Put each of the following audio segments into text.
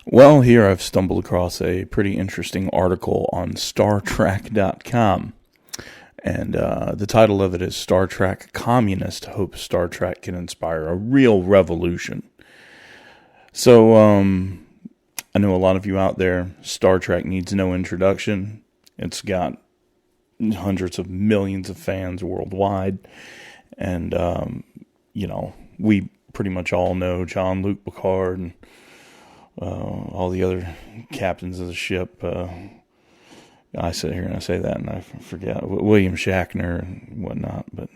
Well, here I've stumbled across a pretty interesting article on StarTrek.com. And the title of it is Star Trek Communist Hopes Star Trek Can Inspire a Real Revolution. So, I know a lot of you out there, Star Trek needs no introduction. It's got hundreds of millions of fans worldwide. And, we pretty much all know Jean-Luc Picard and all the other captains of the ship. I sit here and I say that and I forget William Shatner and whatnot. But,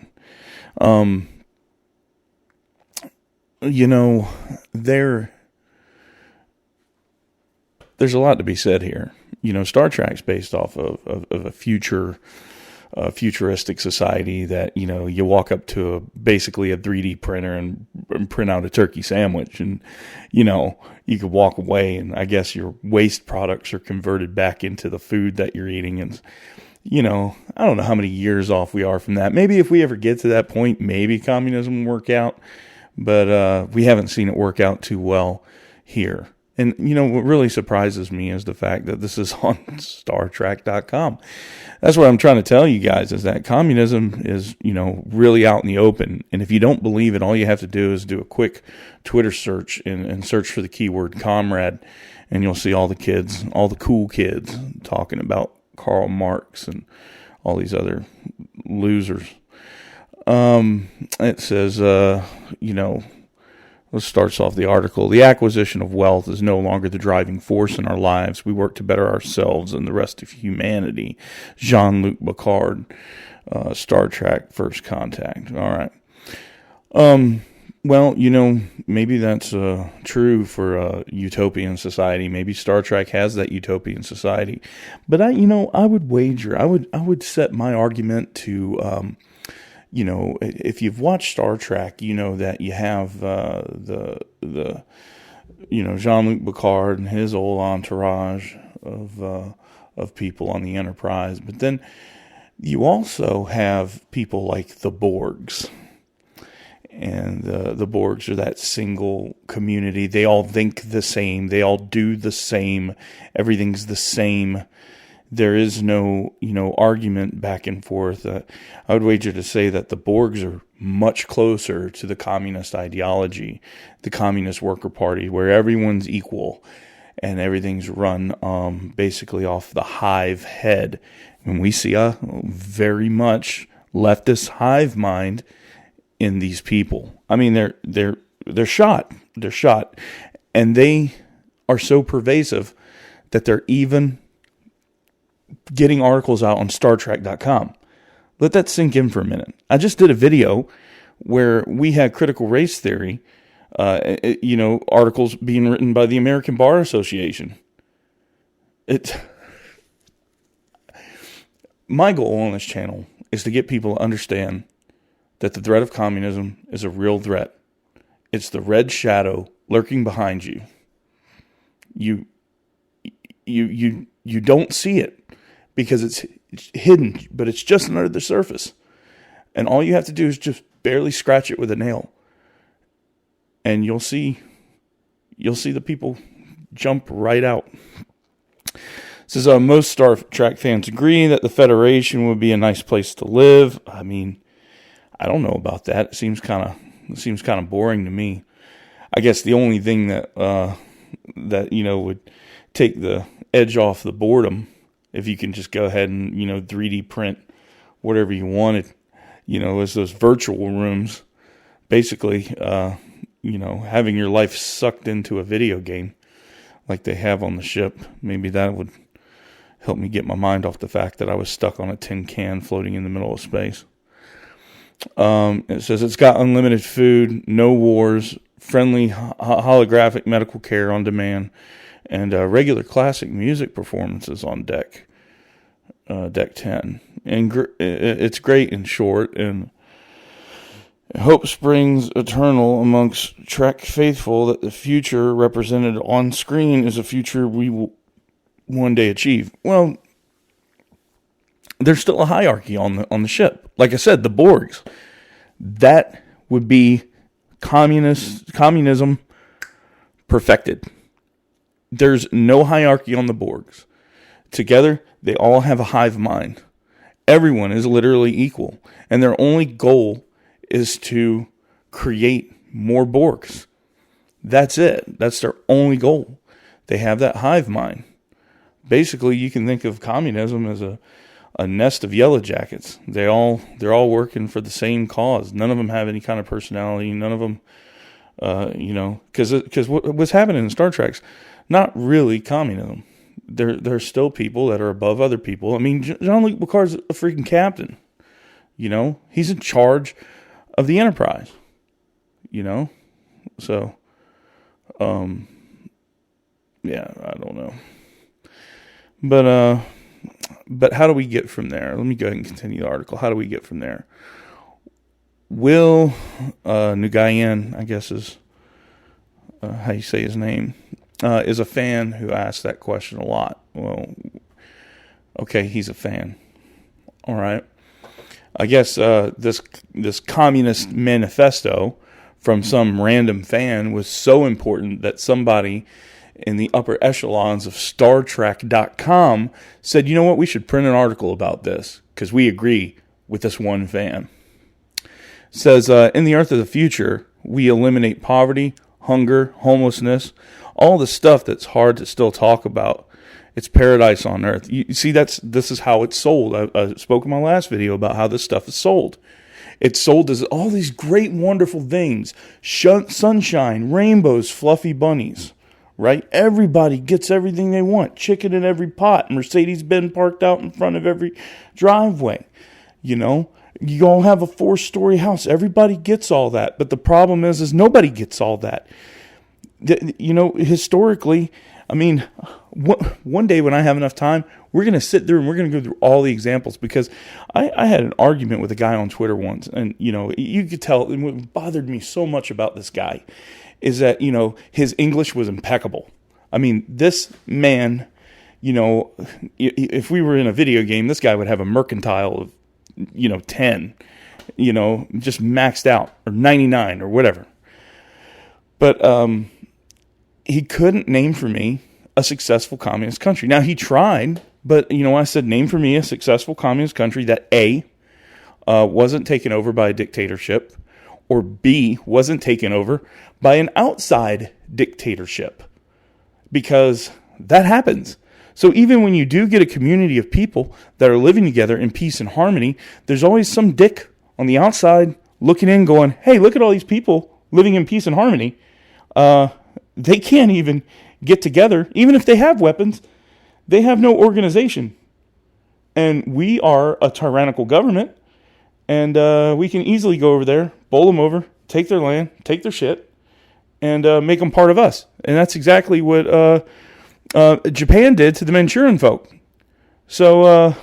there's a lot to be said here. Star Trek's based off of a futuristic society that, you walk up to basically a 3D printer and print out a turkey sandwich and, you could walk away and I guess your waste products are converted back into the food that you're eating. And, I don't know how many years off we are from that. Maybe if we ever get to that point, maybe communism will work out, but we haven't seen it work out too well here. And, what really surprises me is the fact that this is on StarTrek.com. That's what I'm trying to tell you guys is that communism is, really out in the open. And if you don't believe it, all you have to do is do a quick Twitter search and search for the keyword comrade. And you'll see all the kids, all the cool kids talking about Karl Marx and all these other losers. It says, This starts off the article. The acquisition of wealth is no longer the driving force in our lives. We work to better ourselves and the rest of humanity. Jean-Luc Picard, Star Trek First Contact. All right. Well, maybe that's true for a utopian society. Maybe Star Trek has that utopian society. But I would wager, I would set my argument to if you've watched Star Trek, that you have Jean-Luc Picard and his old entourage of people on the Enterprise. But then you also have people like the Borgs. And the Borgs are that single community. They all think the same. They all do the same. Everything's the same. There is no, argument back and forth. I would wager to say that the Borgs are much closer to the communist ideology, the Communist Worker Party, where everyone's equal and everything's run basically off the hive head. And we see a very much leftist hive mind in these people. I mean, they're shot. They're shot, and they are so pervasive that they're even getting articles out on StarTrek.com. Let that sink in for a minute. I just did a video where we had critical race theory, articles being written by the American Bar Association. My goal on this channel is to get people to understand that the threat of communism is a real threat. It's the red shadow lurking behind you. You don't see it because it's hidden, but it's just under the surface. And all you have to do is just barely scratch it with a nail. And you'll see the people jump right out. It says, most Star Trek fans agree that the Federation would be a nice place to live. I mean, I don't know about that. It seems kind of boring to me. I guess the only thing that would take the edge off the boredom, if you can just go ahead and 3D print whatever you wanted, is those virtual rooms. Basically, having your life sucked into a video game like they have on the ship. Maybe that would help me get my mind off the fact that I was stuck on a tin can floating in the middle of space. It says it's got unlimited food, no wars, friendly holographic medical care on demand, and regular classic music performances on deck 10. And it's great and short, and hope springs eternal amongst Trek faithful that the future represented on screen is a future we will one day achieve. Well, there's still a hierarchy on the ship. Like I said, the Borgs. That would be communism perfected. there's no hierarchy on the Borgs. Together, they all have a hive mind. Everyone is literally equal. And their only goal is to create more Borgs. That's it. That's their only goal. They have that hive mind. Basically, you can think of communism as a nest of yellow jackets. They're all working for the same cause. None of them have any kind of personality. None of them, because what's happening in Star Trek's not really communism. There's still people that are above other people. I mean, Jean-Luc Picard's a freaking captain. He's in charge of the Enterprise. So, yeah, I don't know. But how do we get from there? Let me go ahead and continue the article. How do we get from there? Will Nguyen, I guess is how you say his name, is a fan who asks that question a lot. Well, okay, he's a fan. All right. I guess this communist manifesto from some random fan was so important that somebody in the upper echelons of StarTrek.com said, you know what, we should print an article about this because we agree with this one fan. It says, in the Earth of the future, we eliminate poverty, hunger, homelessness, all the stuff that's hard to still talk about. It's paradise on Earth. You see, this is how it's sold. I spoke in my last video about how this stuff is sold. It's sold as all these great, wonderful things. Sunshine, rainbows, fluffy bunnies. Right? Everybody gets everything they want. Chicken in every pot. Mercedes-Benz parked out in front of every driveway. You all have a 4-story house. Everybody gets all that. But the problem is nobody gets all that. Historically, I mean, one day when I have enough time, we're going to sit there and we're going to go through all the examples because I had an argument with a guy on Twitter once. And, you could tell, and what bothered me so much about this guy is that, his English was impeccable. I mean, this man, if we were in a video game, this guy would have a mercantile of, 10, just maxed out, or 99 or whatever. But he couldn't name for me a successful communist country. Now, he tried, but, I said, name for me a successful communist country that A, wasn't taken over by a dictatorship, or B, wasn't taken over by an outside dictatorship. Because that happens. So even when you do get a community of people that are living together in peace and harmony, there's always some dick on the outside looking in going, hey, look at all these people living in peace and harmony. They can't even get together. Even if they have weapons, they have no organization. And we are a tyrannical government. And we can easily go over there, bowl them over, take their land, take their shit, and make them part of us. And that's exactly what Japan did to the Manchurian folk. So,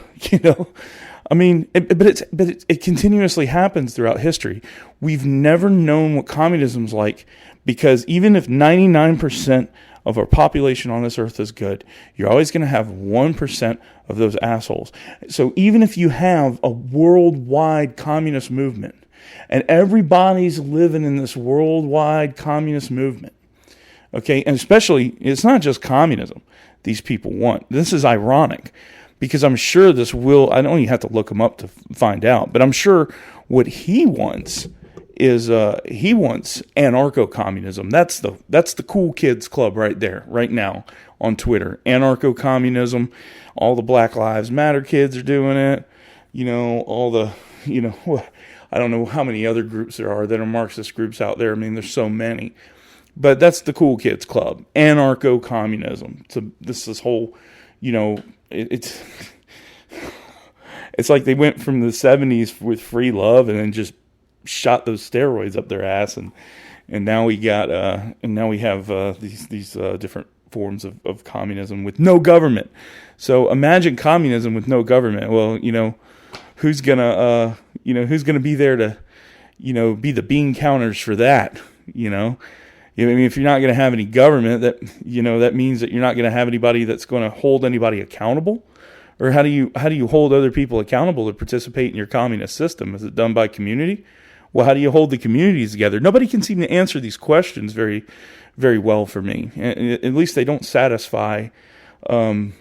I mean, it continuously happens throughout history. We've never known what communism's like because even if 99% of our population on this earth is good, you're always going to have 1% of those assholes. So even if you have a worldwide communist movement and everybody's living in this worldwide communist movement, okay, and especially, it's not just communism these people want. This is ironic because I'm sure this will, I don't even have to look him up to find out, but I'm sure what he wants is he wants anarcho-communism. That's the cool kids club right there, right now on Twitter. Anarcho-communism. All the Black Lives Matter kids are doing it. All the, I don't know how many other groups there are that are Marxist groups out there. I mean, there's so many. But that's the cool kids club. Anarcho-communism. So this whole, it's like they went from the 70s with free love and then just shot those steroids up their ass, and now we got these different forms of communism with no government. So imagine communism with no government. Well, who's gonna be there to be the bean counters for that? I mean, if you're not gonna have any government, that means that you're not gonna have anybody that's going to hold anybody accountable. Or how do you hold other people accountable to participate in your communist system? Is it done by community? Well, how do you hold the communities together? Nobody can seem to answer these questions very, very well for me. At least they don't satisfy, none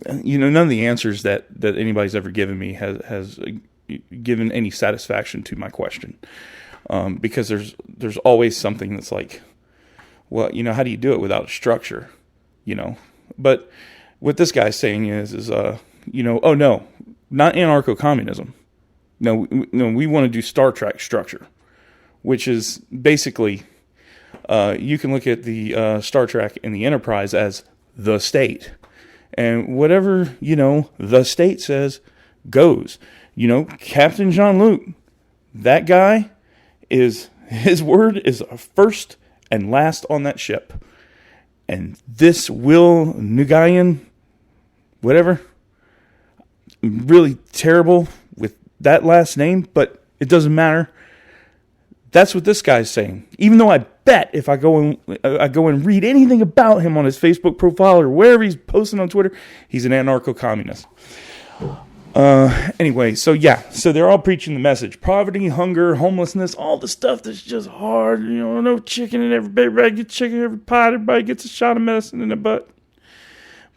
of the answers that anybody's ever given me has given any satisfaction to my question. Because there's always something that's like, well, how do you do it without a structure, But what this guy's saying is oh no, not anarcho-communism. No, we want to do Star Trek structure, which is basically, you can look at the Star Trek and the Enterprise as the state. And whatever, the state says goes. Captain Jean-Luc, that guy his word is first and last on that ship. And this Will Nguyen, whatever, really terrible with that last name, but it doesn't matter. That's what this guy's saying. Even though I bet if I go and read anything about him on his Facebook profile or wherever he's posting on Twitter, he's an anarcho-communist. Anyway, so they're all preaching the message: poverty, hunger, homelessness, all the stuff that's just hard. No chicken in everybody gets chicken in every pot. Everybody gets a shot of medicine in the butt.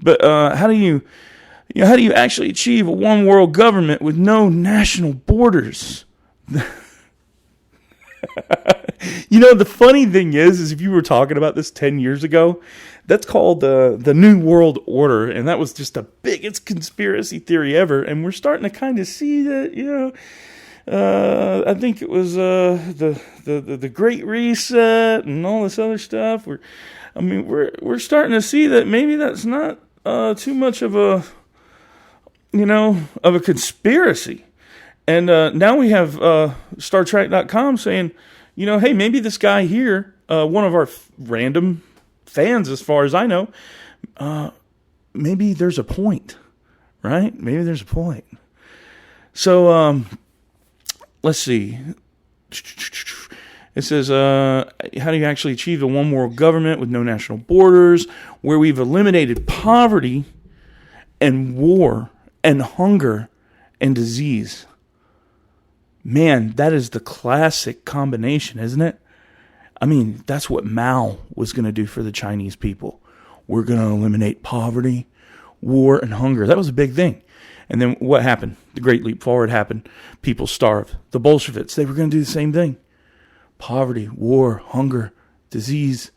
But how do you actually achieve a one world government with no national borders? The funny thing is if you were talking about this 10 years ago, that's called the New World Order, and that was just the biggest conspiracy theory ever. And we're starting to kind of see that, I think it was the Great Reset and all this other stuff. We're starting to see that maybe that's not too much of a conspiracy. And now we have StarTrek.com saying, hey, maybe this guy here, one of our random fans, as far as I know, maybe there's a point, right? Maybe there's a point. So let's see. It says, how do you actually achieve a one world government with no national borders, where we've eliminated poverty and war and hunger and disease? Man, that is the classic combination, isn't it? That's what Mao was going to do for the Chinese people. We're going to eliminate poverty, war, and hunger. That was a big thing. And then what happened? The Great Leap Forward happened. People starved. The Bolsheviks, they were going to do the same thing. Poverty, war, hunger, disease.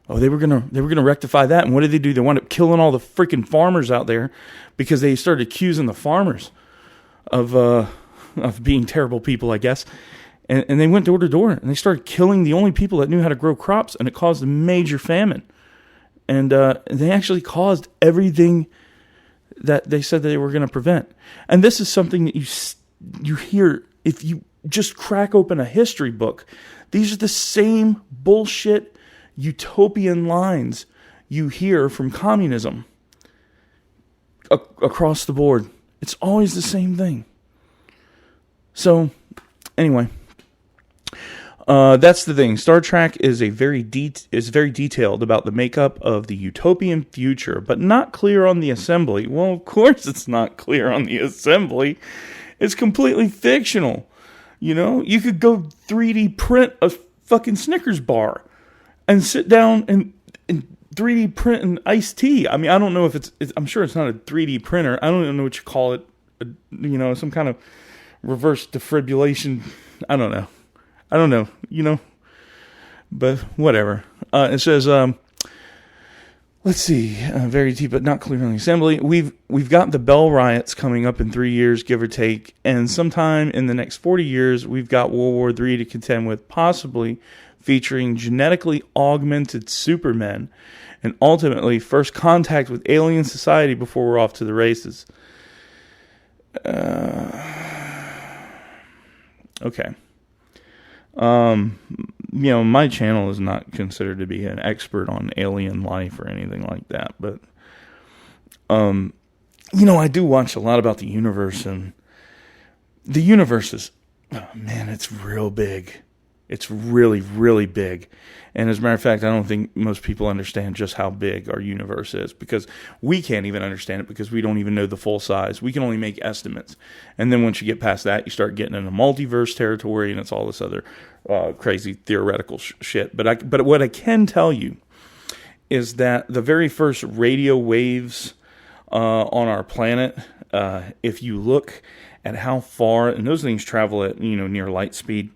Oh, they were going to rectify that. And what did they do? They wound up killing all the freaking farmers out there because they started accusing the farmers of being terrible people, I guess. And they went door to door, and they started killing the only people that knew how to grow crops, and it caused a major famine. And they actually caused everything that they said that they were going to prevent. And this is something that you hear if you just crack open a history book. These are the same bullshit utopian lines you hear from communism across the board. It's always the same thing. So, anyway, that's the thing. Star Trek is very detailed about the makeup of the utopian future, but not clear on the assembly. Well, of course it's not clear on the assembly. It's completely fictional. You could go 3D print a fucking Snickers bar and sit down and 3D print an iced tea. I don't know if it's I'm sure it's not a 3D printer. I don't even know what you call it. Some kind of reverse defibrillation. I don't know, but whatever. It says, let's see, very deep, but not clear on the assembly. We've got the Bell riots coming up in 3 years, give or take. And sometime in the next 40 years, we've got World War III to contend with, possibly featuring genetically augmented supermen and ultimately first contact with alien society before we're off to the races. Okay. My channel is not considered to be an expert on alien life or anything like that, but, I do watch a lot about the universe, and the universe is, oh man, it's real big. It's really, really big. And as a matter of fact, I don't think most people understand just how big our universe is, because we can't even understand it, because we don't even know the full size. We can only make estimates. And then once you get past that, you start getting into multiverse territory, and it's all this other crazy theoretical shit. But what I can tell you is that the very first radio waves on our planet, if you look at how far, and those things travel at near light speed.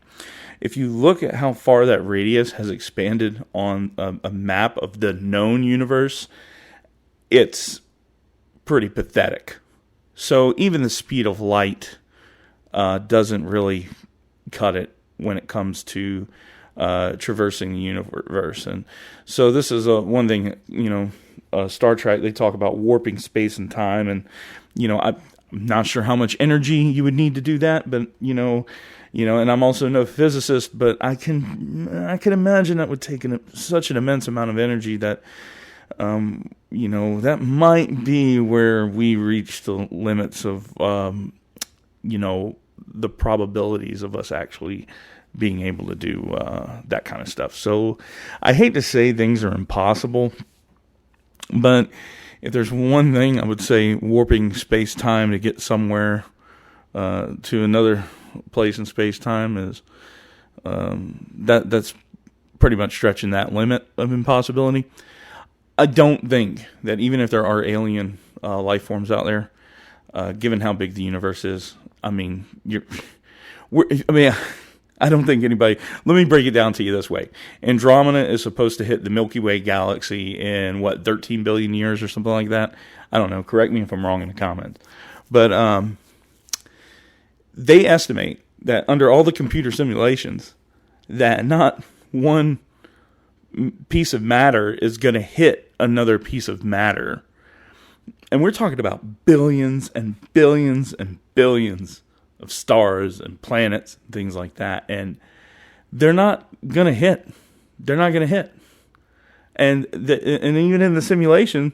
If you look at how far that radius has expanded on a map of the known universe, it's pretty pathetic. So even the speed of light doesn't really cut it when it comes to traversing the universe. And so this is one thing, Star Trek, they talk about warping space and time, and I'm not sure how much energy you would need to do that, but and I'm also no physicist, but I can imagine that would take such an immense amount of energy that that might be where we reach the limits of the probabilities of us actually being able to do that kind of stuff. So I hate to say things are impossible, but if there's one thing I would say, warping space-time to get somewhere to another place in space-time is that's pretty much stretching that limit of impossibility. I don't think that even if there are alien life forms out there, given how big the universe is, I don't think anybody... Let me break it down to you this way. Andromeda is supposed to hit the Milky Way galaxy in, 13 billion years or something like that? I don't know. Correct me if I'm wrong in the comments. But they estimate that under all the computer simulations, that not one piece of matter is going to hit another piece of matter. And we're talking about billions and billions and billions of stars and planets and things like that, and they're not gonna hit. They're not gonna hit. And even in the simulation,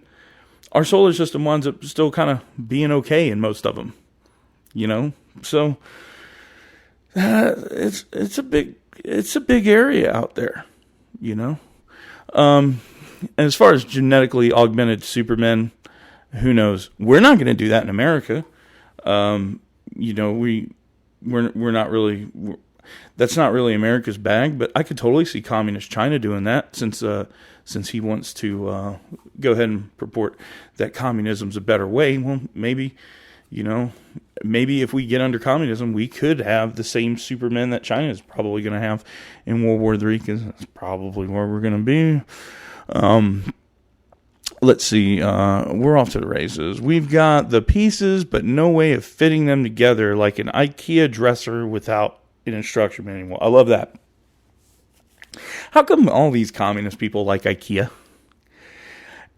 our solar system winds up still kind of being okay in most of them. So it's a big area out there. And as far as genetically augmented supermen, who knows? We're not going to do that in America. We're not really, that's not really America's bag, but I could totally see communist China doing that, since he wants to go ahead and purport that communism's a better way. Well, maybe if we get under communism, we could have the same supermen that China is probably going to have in World War III, because that's probably where we're going to be. Let's see, we're off to the races. We've got the pieces, but no way of fitting them together, like an IKEA dresser without an instruction manual. I love that. How come all these communist people like IKEA?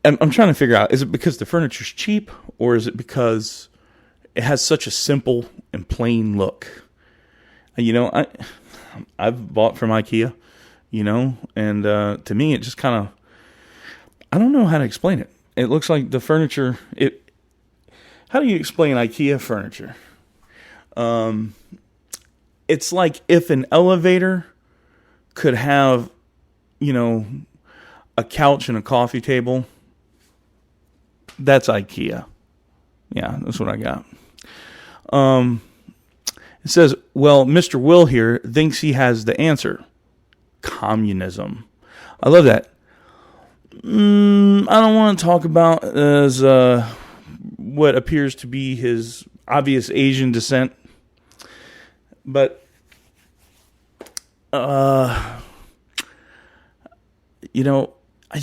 I'm trying to figure out, is it because the furniture's cheap, or is it because it has such a simple and plain look? I've bought from IKEA, and to me it just kind of, I don't know how to explain it. It looks like the furniture. How do you explain IKEA furniture? It's like if an elevator could have, a couch and a coffee table. That's IKEA. Yeah, that's what I got. It says, well, Mr. Will here thinks he has the answer. Communism. I love that. I don't want to talk about as what appears to be his obvious Asian descent, but is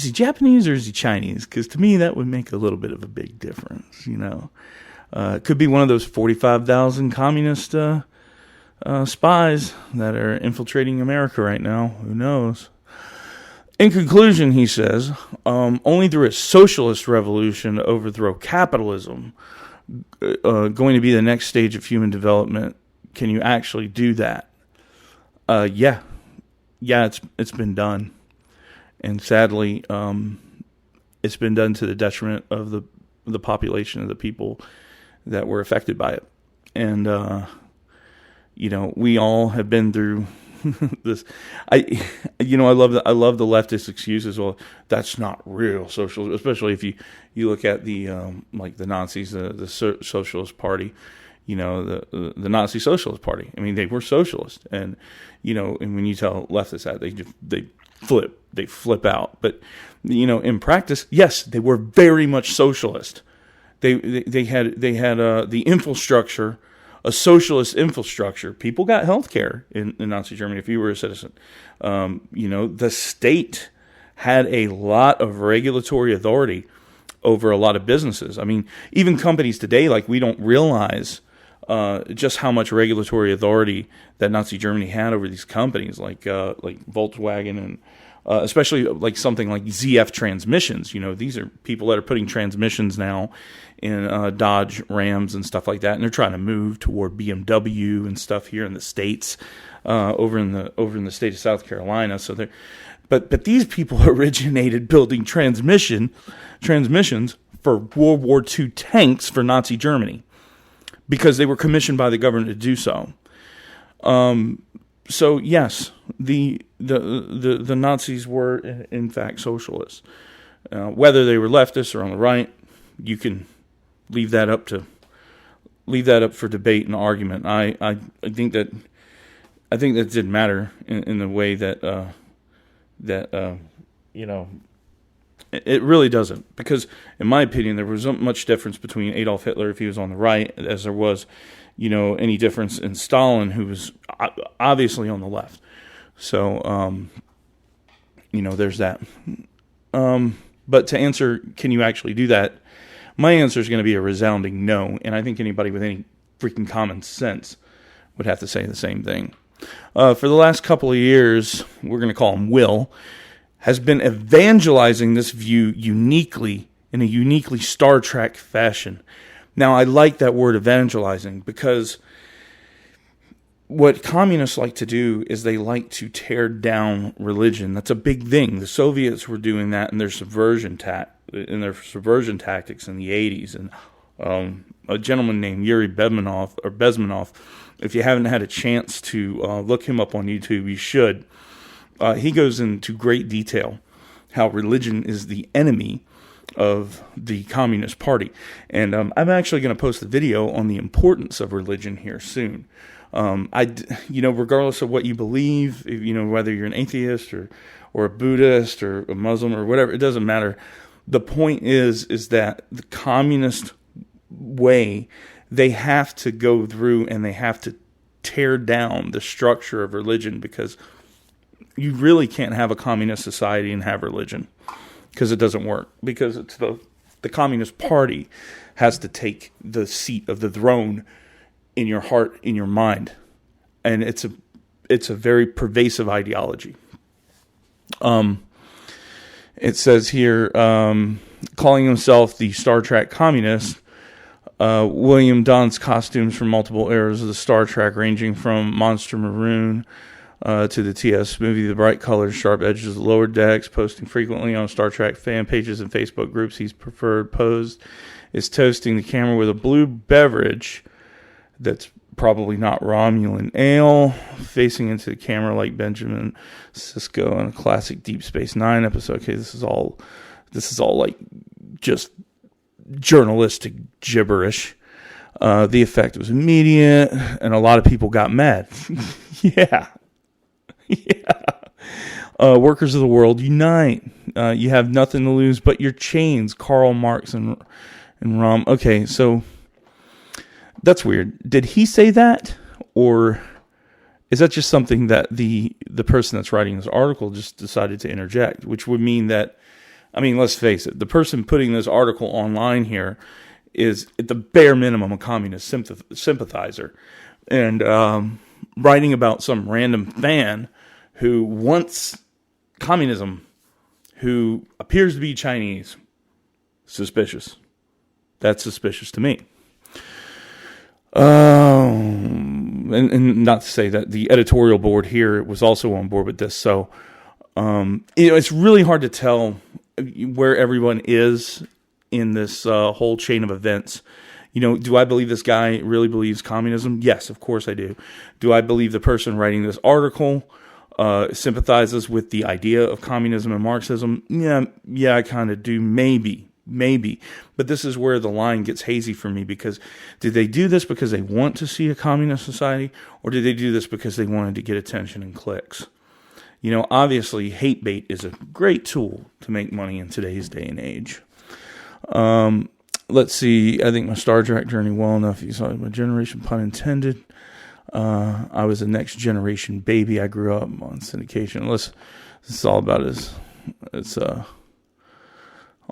he Japanese or is he Chinese? Because to me that would make a little bit of a big difference. It could be one of those 45,000 communist spies that are infiltrating America right now. Who knows? In conclusion, he says, only through a socialist revolution to overthrow capitalism, going to be the next stage of human development, can you actually do that? Yeah, it's been done, and sadly, it's been done to the detriment of the population of the people that were affected by it. And we all have been through this, I love the leftist excuses. Well, that's not real socialism, especially if you look at the like the Nazis, the Socialist Party, the Nazi Socialist Party. I mean, they were socialist, and and when you tell leftists that, they flip out. But in practice, yes, they were very much socialist. They had the infrastructure, a socialist infrastructure. People got health care in Nazi Germany if you were a citizen. The state had a lot of regulatory authority over a lot of businesses. I mean, even companies today, like, we don't realize just how much regulatory authority that Nazi Germany had over these companies, like Volkswagen, and especially like something like ZF transmissions. These are people that are putting transmissions now in Dodge Rams and stuff like that, and they're trying to move toward BMW and stuff here in the States, over in the state of South Carolina. So but these people originated building transmissions for World War II tanks for Nazi Germany, because they were commissioned by the government to do so. So yes, the Nazis were in fact socialists. Whether they were leftists or on the right, you can leave that up for debate and argument. I think that didn't matter in the way that it really doesn't, because in my opinion there wasn't much difference between Adolf Hitler if he was on the right as there was any difference in Stalin, who was obviously on the left. So there's that. But to answer, can you actually do that? My answer is going to be a resounding no, and I think anybody with any freaking common sense would have to say the same thing. For the last couple of years, we're going to call him Will, has been evangelizing this view in a uniquely Star Trek fashion. Now, I like that word evangelizing, because what communists like to do is they like to tear down religion. That's a big thing. The Soviets were doing that in their subversion tactics in the 80s. And a gentleman named Yuri Bezmenov, if you haven't had a chance to look him up on YouTube, you should. He goes into great detail how religion is the enemy of the Communist Party. And I'm actually going to post a video on the importance of religion here soon. Regardless of what you believe, whether you're an atheist or a Buddhist or a Muslim or whatever, it doesn't matter. The point is that the communist way, they have to go through and they have to tear down the structure of religion, because you really can't have a communist society and have religion, because it doesn't work. Because it's the Communist Party has to take the seat of the throne in your heart, in your mind, and it's a very pervasive ideology. It says here, calling himself the Star Trek communist, William dons costumes from multiple eras of the Star Trek, ranging from Monster Maroon to the TS movie, the bright colors, sharp edges of the lower decks, posting frequently on Star Trek fan pages and Facebook groups. His preferred pose is toasting the camera with a blue beverage that's probably not Romulan ale, facing into the camera like Benjamin Sisko in a classic Deep Space Nine episode. Okay, this is all like just journalistic gibberish. The effect was immediate, and a lot of people got mad. Yeah. Workers of the world, unite. You have nothing to lose but your chains. Karl Marx and Rom. Okay, so that's weird. Did he say that, or is that just something that the person that's writing this article just decided to interject? Which would mean that, let's face it, the person putting this article online here is at the bare minimum a communist sympathizer, and writing about some random fan who wants communism, who appears to be Chinese. Suspicious. That's suspicious to me. And not to say that the editorial board here was also on board with this. So, it's really hard to tell where everyone is in this whole chain of events. Do I believe this guy really believes communism? Yes, of course I do. Do I believe the person writing this article sympathizes with the idea of communism and Marxism? Yeah, I kind of do. Maybe. But this is where the line gets hazy for me, because did they do this because they want to see a communist society, or did they do this because they wanted to get attention and clicks? Obviously, hate bait is a great tool to make money in today's day and age. Let's see. I think my Star Trek journey well enough. You saw my generation, pun intended. I was a next generation baby. I grew up on syndication. This is all about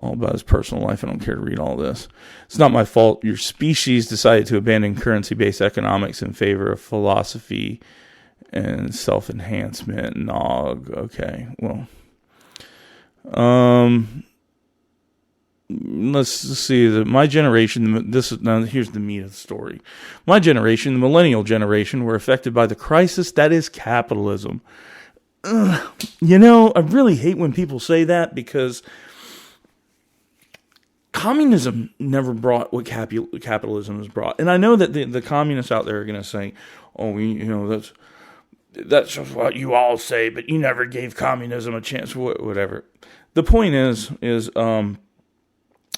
all about his personal life. I don't care to read all this. It's not my fault your species decided to abandon currency-based economics in favor of philosophy and self-enhancement. Nog. Okay, well. Let's see. My generation, now here's the meat of the story. My generation, the millennial generation, were affected by the crisis that is capitalism. I really hate when people say that, because communism never brought what capitalism has brought. And I know that the communists out there are going to say, that's just what you all say, but you never gave communism a chance, whatever. The point is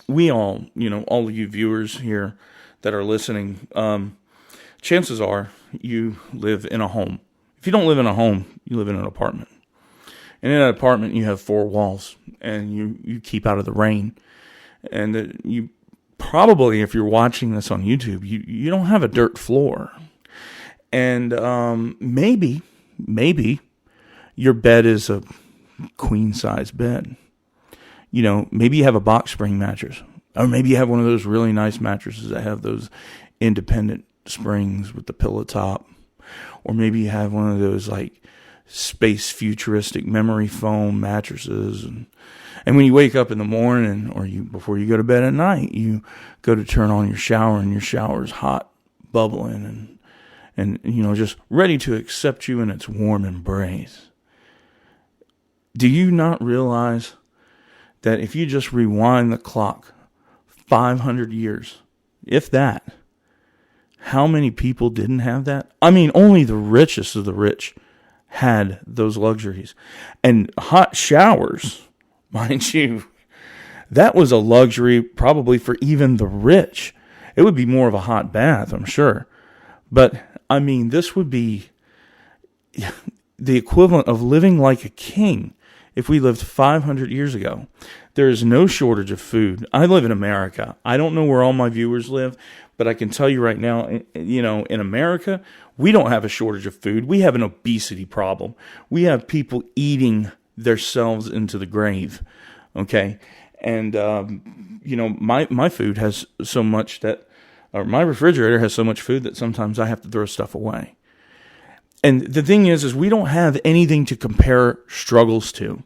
we all, all of you viewers here that are listening, chances are you live in a home. If you don't live in a home, you live in an apartment. And in an apartment, you have 4 walls, and you keep out of the rain. And you probably, if you're watching this on YouTube, you don't have a dirt floor. And maybe your bed is a queen-size bed. Maybe you have a box spring mattress. Or maybe you have one of those really nice mattresses that have those independent springs with the pillow top. Or maybe you have one of those like space futuristic memory foam mattresses. And when you wake up in the morning, or before you go to bed at night, you go to turn on your shower, and your shower is hot, bubbling, and just ready to accept you in its warm embrace. Do you not realize that if you just rewind the clock 500 years, if that, how many people didn't have that? I mean, only the richest of the rich had those luxuries. And hot showers, mind you, that was a luxury probably for even the rich. It would be more of a hot bath, I'm sure. But, I mean, this would be the equivalent of living like a king if we lived 500 years ago. There is no shortage of food. I live in America. I don't know where all my viewers live, but I can tell you right now, in America, we don't have a shortage of food. We have an obesity problem. We have people eating themselves into the grave. Okay? And, my food has so much or my refrigerator has so much food that sometimes I have to throw stuff away. And the thing is we don't have anything to compare struggles to.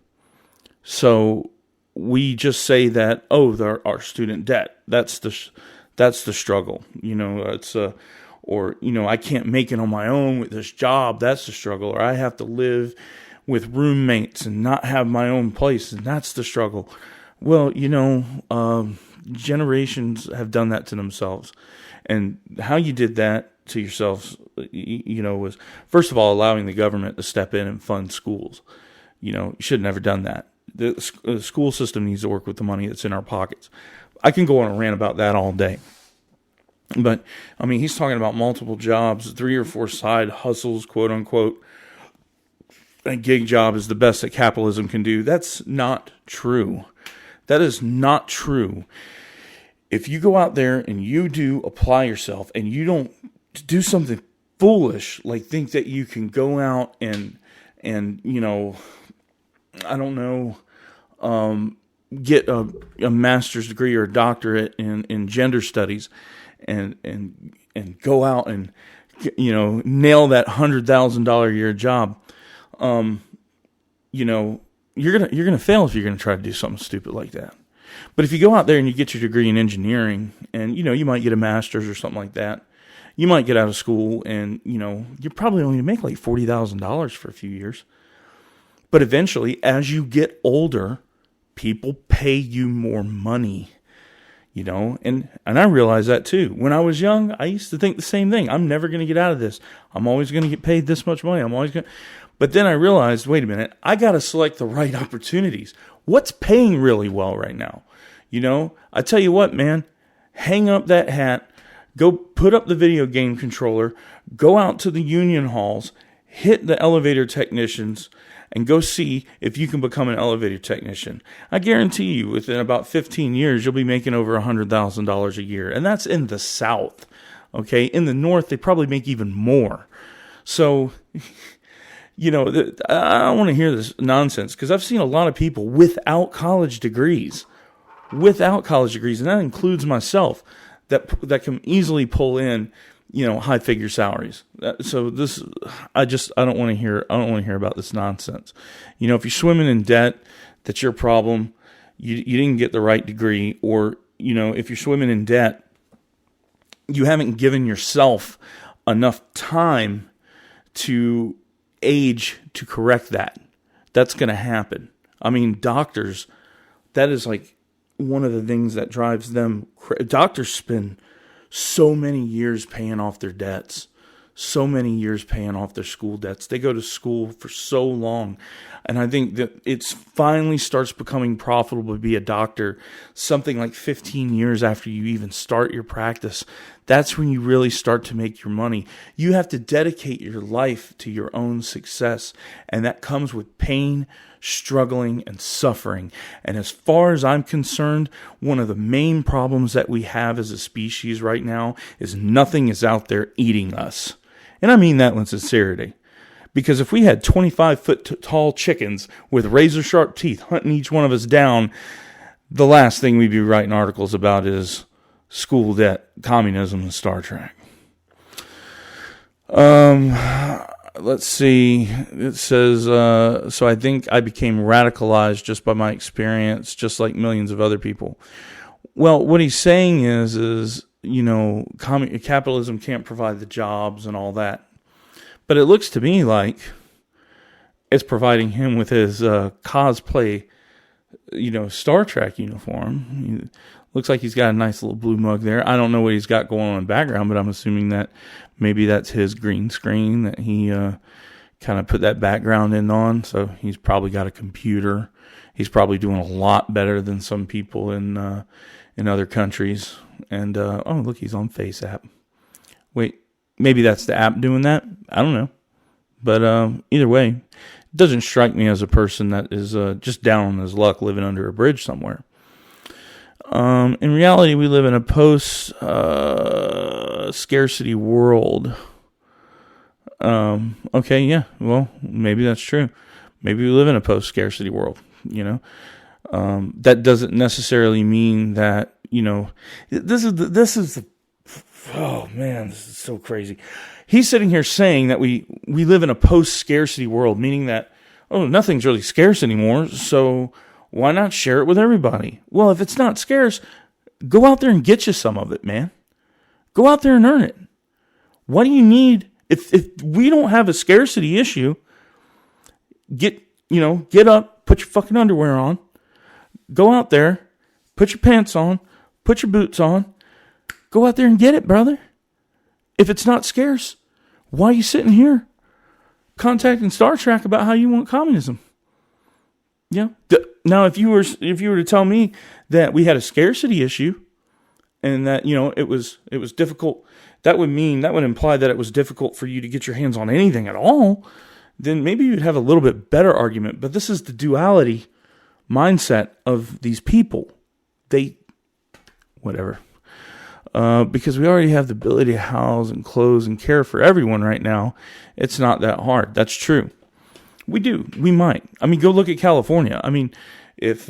So we just say that, our student debt, that's the struggle. I can't make it on my own with this job, that's the struggle. Or I have to live with roommates and not have my own place, and that's the struggle. Well, generations have done that to themselves. And how you did that to yourselves, was, first of all, allowing the government to step in and fund schools. You should have never done that. The school system needs to work with the money that's in our pockets. I can go on a rant about that all day. But, I mean, he's talking about multiple jobs, 3 or 4 side hustles, quote unquote. A gig job is the best that capitalism can do. That's not true. That is not true. If you go out there and you do apply yourself, and you don't do something foolish, like think that you can go out and I don't know, get a master's degree or a doctorate in gender studies, and go out and nail that $100,000 a year job, you're gonna fail if you're gonna try to do something stupid like that. But if you go out there and you get your degree in engineering, and you might get a master's or something like that, you might get out of school, and you're probably only going to make like $40,000 for a few years. But eventually, as you get older, people pay you more money. and I realized that too. When I was young, I used to think the same thing. I'm never going to get out of this. I'm always going to get paid this much money. But then I realized, wait a minute, I got to select the right opportunities. What's paying really well right now? I tell you what, man, hang up that hat, go put up the video game controller, go out to the union halls, hit the elevator technicians, and go see if you can become an elevator technician. I guarantee you, within about 15 years, you'll be making over $100,000 a year. And that's in the South. Okay? In the North, they probably make even more. So, I don't want to hear this nonsense, because I've seen a lot of people without college degrees. And that includes myself, that can easily pull in, high figure salaries. So I don't want to hear about this nonsense. If you're swimming in debt, that's your problem. You didn't get the right degree, or, if you're swimming in debt, you haven't given yourself enough time to age to correct that. That's going to happen. I mean, doctors, that is like one of the things that drives them. Doctors spend so many years paying off their debts, so many years paying off their school debts. They go to school for so long. And I think that it finally starts becoming profitable to be a doctor something like 15 years after you even start your practice. That's when you really start to make your money. You have to dedicate your life to your own success. And that comes with pain, struggling, and suffering. And as far as I'm concerned, one of the main problems that we have as a species right now is nothing is out there eating us. And I mean that with sincerity. Because if we had 25-foot tall chickens with razor-sharp teeth hunting each one of us down, the last thing we'd be writing articles about is school debt, communism, and Star Trek. Let's see. It says, so I think I became radicalized just by my experience, just like millions of other people. Well, what he's saying is capitalism can't provide the jobs and all that. But it looks to me like it's providing him with his cosplay, Star Trek uniform. Looks like he's got a nice little blue mug there. I don't know what he's got going on in the background, but I'm assuming that maybe that's his green screen that he kind of put that background in on. So he's probably got a computer. He's probably doing a lot better than some people in other countries. And oh, look, he's on Face app. Wait. Maybe that's the app doing that. I don't know. But either way, it doesn't strike me as a person that is just down on his luck living under a bridge somewhere. In reality, we live in a post-scarcity world. Okay, yeah. Well, maybe that's true. Maybe we live in a post-scarcity world, That doesn't necessarily mean that, this is the oh man, this is so crazy. He's sitting here saying that we live in a post-scarcity world, meaning that, nothing's really scarce anymore, so why not share it with everybody? Well, if it's not scarce, go out there and get you some of it, man. Go out there and earn it. What do you need? If we don't have a scarcity issue, get up, put your fucking underwear on, go out there, put your pants on, put your boots on, go out there and get it, brother. If it's not scarce, why are you sitting here contacting Star Trek about how you want communism? Yeah. Now, if you were to tell me that we had a scarcity issue and that it was difficult, that would imply that it was difficult for you to get your hands on anything at all. Then maybe you'd have a little bit better argument. But this is the duality mindset of these people. Whatever. Because we already have the ability to house and clothe and care for everyone right now. It's not that hard. That's true. We do. We might. I mean, go look at California. I mean, if,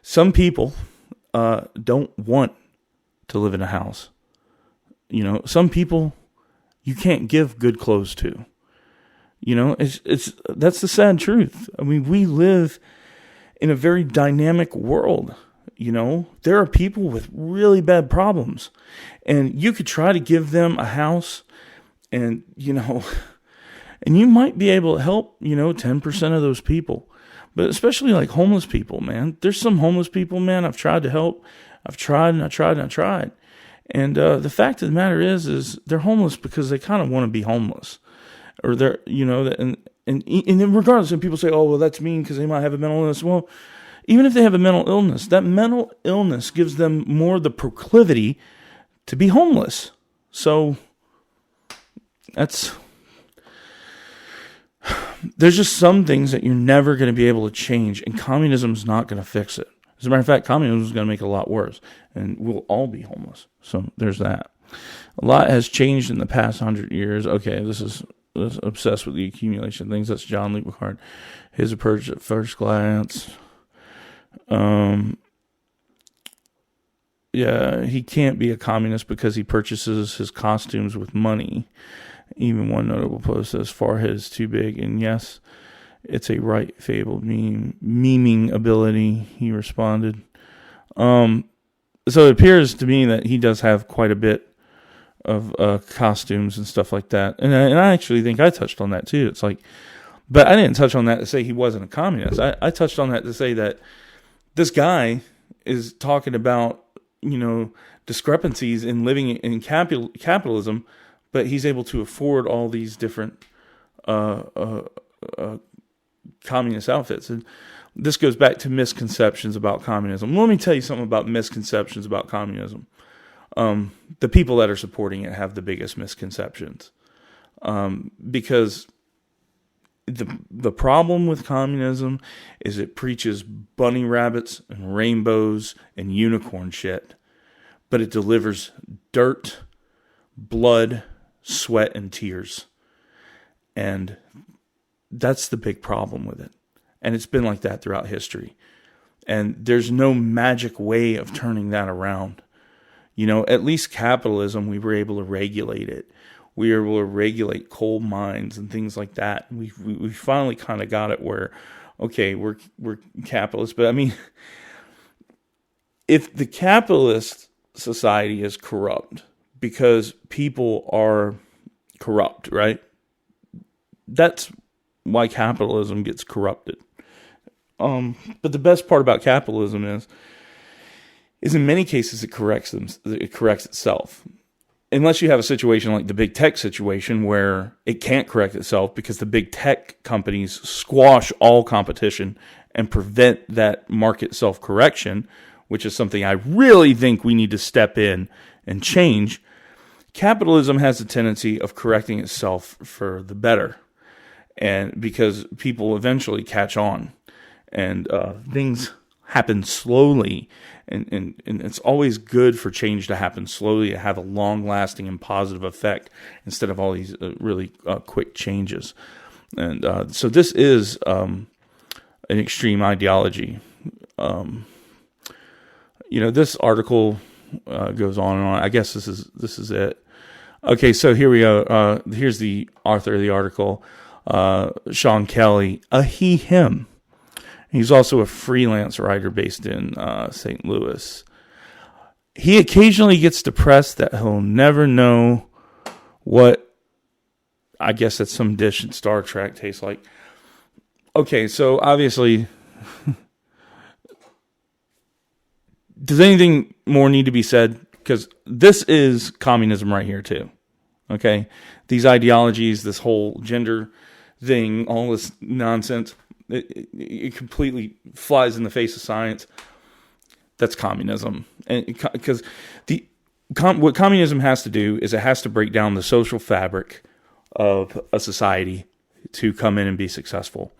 some people don't want to live in a house. Some people you can't give good clothes to. That's the sad truth. I mean, we live in a very dynamic world. There are people with really bad problems, and you could try to give them a house, and you might be able to help, 10% of those people. But especially like homeless people, man. There's some homeless people, man, I've tried to help. I've tried and I tried and I tried. And the fact of the matter is they're homeless because they kind of want to be homeless. Or they're, and regardless, and people say, oh, well, that's mean because they might have a mental illness. Well, even if they have a mental illness, that mental illness gives them more the proclivity to be homeless. So there's just some things that you're never going to be able to change, and communism's not going to fix it. As a matter of fact, communism is going to make it a lot worse, and we'll all be homeless. So there's that. A lot has changed in the past 100 years. Okay, this is obsessed with the accumulation of things. That's John Lee Picard. His approach at first glance. Yeah, he can't be a communist because he purchases his costumes with money. Even one notable post says, forehead is too big. And yes, it's a right fabled memeing ability, he responded. So it appears to me that he does have quite a bit of costumes and stuff like that. And I actually think I touched on that too. It's like, but I didn't touch on that to say he wasn't a communist. I touched on that to say that this guy is talking about, discrepancies in living in capitalism, but he's able to afford all these different communist outfits. And this goes back to misconceptions about communism. Let me tell you something about misconceptions about communism. The people that are supporting it have the biggest misconceptions. Because the problem with communism is it preaches bunny rabbits and rainbows and unicorn shit, but it delivers dirt, blood, sweat, and tears. And that's the big problem with it. And it's been like that throughout history. And there's no magic way of turning that around. At least capitalism, we were able to regulate it. We were able to regulate coal mines and things like that. We finally kind of got it where, okay, we're capitalists. But I mean, if the capitalist society is corrupt because people are corrupt, right? That's why capitalism gets corrupted. But the best part about capitalism is in many cases it corrects itself. Unless you have a situation like the big tech situation where it can't correct itself because the big tech companies squash all competition and prevent that market self-correction, which is something I really think we need to step in and change. Capitalism has a tendency of correcting itself for the better, and because people eventually catch on, and things happen slowly, and it's always good for change to happen slowly, to have a long-lasting and positive effect instead of all these really quick changes. And so this is an extreme ideology. This article goes on and on. I guess this is it. Okay, so here we go. Here's the author of the article, Sean Kelly, him. He's also a freelance writer based in St. Louis. He occasionally gets depressed that he'll never know what, I guess that's some dish in Star Trek, tastes like. Okay, so obviously, does anything more need to be said? Because this is communism right here too. Okay? These ideologies, this whole gender thing, all this nonsense, it completely flies in the face of science. That's communism. And because what communism has to do is it has to break down the social fabric of a society to come in and be successful.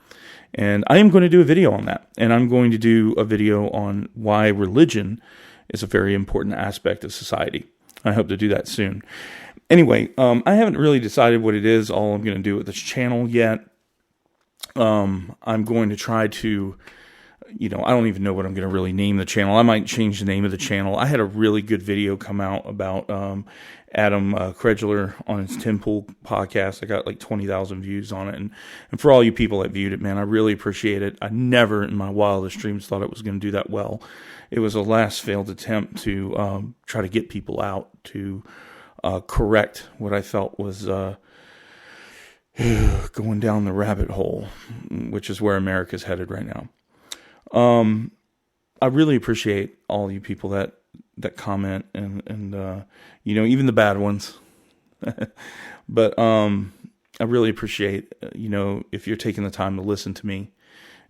And I am going to do a video on that. And I'm going to do a video on why religion is a very important aspect of society. I hope to do that soon. Anyway, I haven't really decided what it is, all I'm going to do with this channel yet. I'm going to try to, I don't even know what I'm going to really name the channel. I might change the name of the channel. I had a really good video come out about Adam Kredgeler on his Tim Pool podcast. I got like 20,000 views on it. And for all you people that viewed it, man, I really appreciate it. I never in my wildest dreams thought it was going to do that well. It was a last failed attempt to try to get people out to correct what I felt was going down the rabbit hole, which is where America's headed right now. I really appreciate all you people that comment and even the bad ones. But I really appreciate, if you're taking the time to listen to me,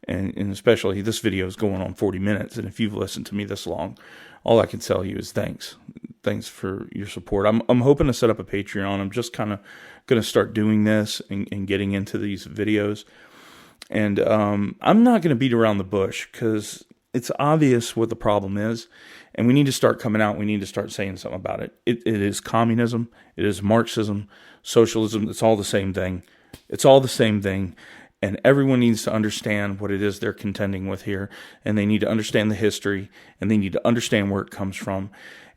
and especially this video is going on 40 minutes. And if you've listened to me this long, all I can tell you is thanks. Thanks for your support. I'm hoping to set up a Patreon. I'm just kind of going to start doing this and getting into these videos. And I'm not going to beat around the bush, because it's obvious what the problem is. And we need to start coming out. We need to start saying something about it. It is communism. It is Marxism, socialism. It's all the same thing. It's all the same thing. And everyone needs to understand what it is they're contending with here. And they need to understand the history. And they need to understand where it comes from.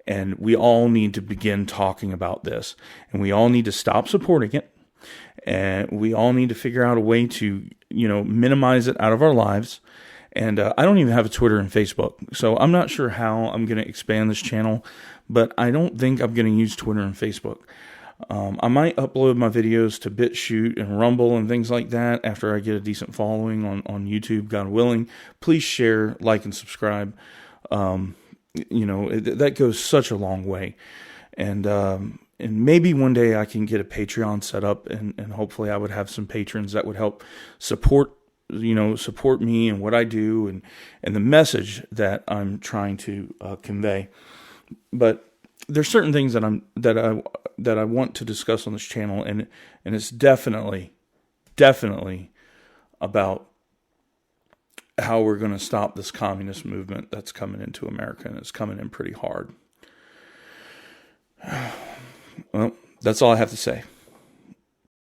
And we all need to begin talking about this. And we all need to stop supporting it. And we all need to figure out a way to, minimize it out of our lives. And I don't even have a Twitter and Facebook. So I'm not sure how I'm going to expand this channel. But I don't think I'm going to use Twitter and Facebook. I might upload my videos to BitChute and Rumble and things like that after I get a decent following on YouTube, God willing. Please share, like, and subscribe. That goes such a long way. And maybe one day I can get a Patreon set up, and hopefully I would have some patrons that would help support me and what I do and the message that I'm trying to convey. But there's certain things that I want to discuss on this channel, and it's definitely about how we're going to stop this communist movement that's coming into America, and it's coming in pretty hard. Well, that's all I have to say.